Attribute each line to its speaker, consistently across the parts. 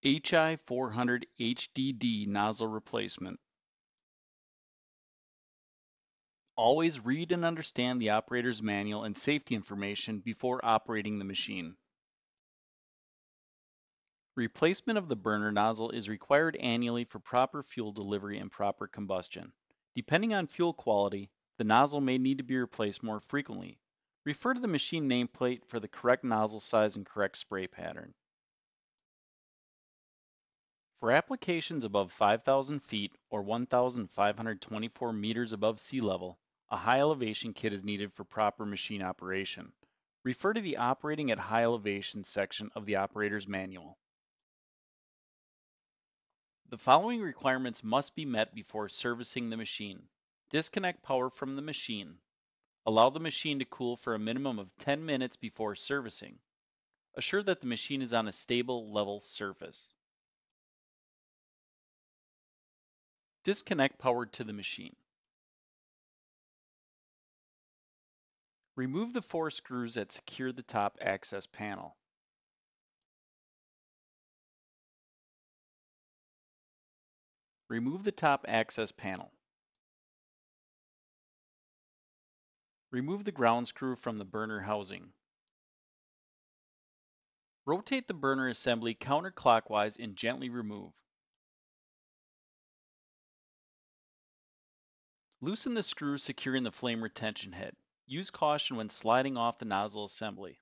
Speaker 1: HI 400 HDD nozzle replacement. Always read and understand the operator's manual and safety information before operating the machine. Replacement of the burner nozzle is required annually for proper fuel delivery and proper combustion. Depending on fuel quality, the nozzle may need to be replaced more frequently. Refer to the machine nameplate for the correct nozzle size and correct spray pattern. For applications above 5,000 feet or 1,524 meters above sea level, a high elevation kit is needed for proper machine operation. Refer to the Operating at High Elevation section of the operator's manual. The following requirements must be met before servicing the machine. Disconnect power from the machine. Allow the machine to cool for a minimum of 10 minutes before servicing. Assure that the machine is on a stable, level surface. Disconnect power to the machine. Remove the 4 screws that secure the top access panel. Remove the top access panel. Remove the ground screw from the burner housing. Rotate the burner assembly counterclockwise and gently remove. Loosen the screw securing the flame retention head. Use caution when sliding off the nozzle assembly.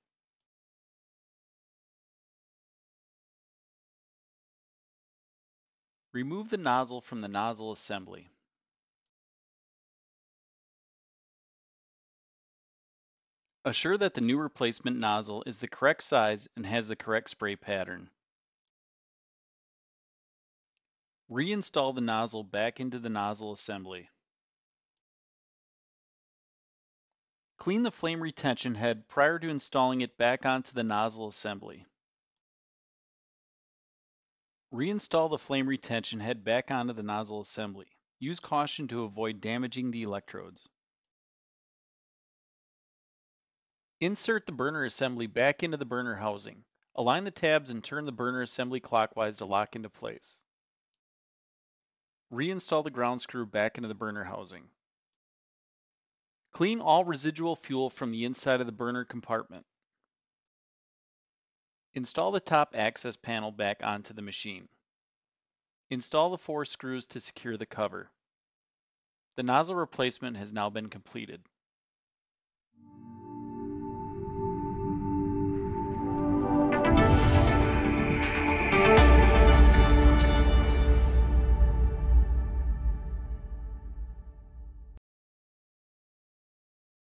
Speaker 1: Remove the nozzle from the nozzle assembly. Assure that the new replacement nozzle is the correct size and has the correct spray pattern. Reinstall the nozzle back into the nozzle assembly. Clean the flame retention head prior to installing it back onto the nozzle assembly. Reinstall the flame retention head back onto the nozzle assembly. Use caution to avoid damaging the electrodes. Insert the burner assembly back into the burner housing. Align the tabs and turn the burner assembly clockwise to lock into place. Reinstall the ground screw back into the burner housing. Clean all residual fuel from the inside of the burner compartment. Install the top access panel back onto the machine. Install the 4 screws to secure the cover. The nozzle replacement has now been completed.